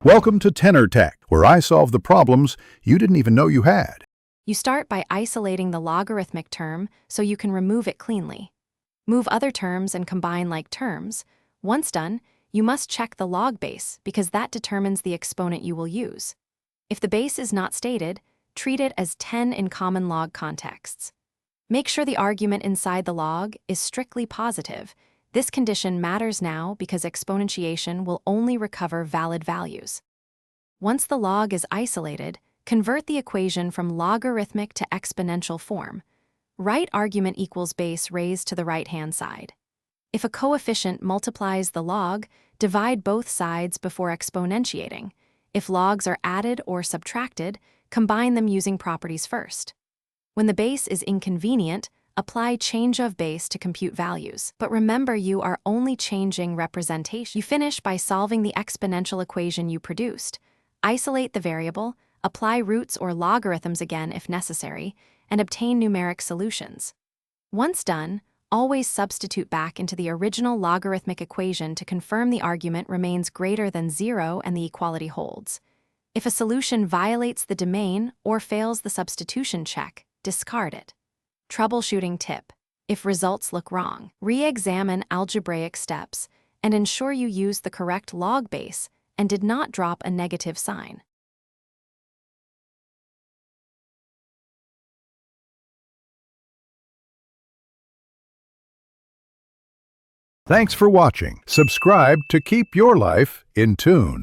Welcome to Tenor Tech, where I solve the problems you didn't even know you had. You start by isolating the logarithmic term so you can remove it cleanly. Move other terms and combine like terms. Once done, you must check the log base because that determines the exponent you will use. If the base is not stated, treat it as 10 in common log contexts. Make sure the argument inside the log is strictly positive. This condition matters now because exponentiation will only recover valid values. Once the log is isolated, convert the equation from logarithmic to exponential form. Write argument equals base raised to the right-hand side. If a coefficient multiplies the log, divide both sides before exponentiating. If logs are added or subtracted, combine them using properties first. When the base is inconvenient, apply change of base to compute values. But remember, you are only changing representation. You finish by solving the exponential equation you produced. Isolate the variable, apply roots or logarithms again if necessary, and obtain numeric solutions. Once done, always substitute back into the original logarithmic equation to confirm the argument remains greater than 0 and the equality holds. If a solution violates the domain or fails the substitution check, discard it. Troubleshooting tip: if results look wrong, re-examine algebraic steps and ensure you used the correct log base and did not drop a negative sign. Thanks for watching. Subscribe to keep your life in tune.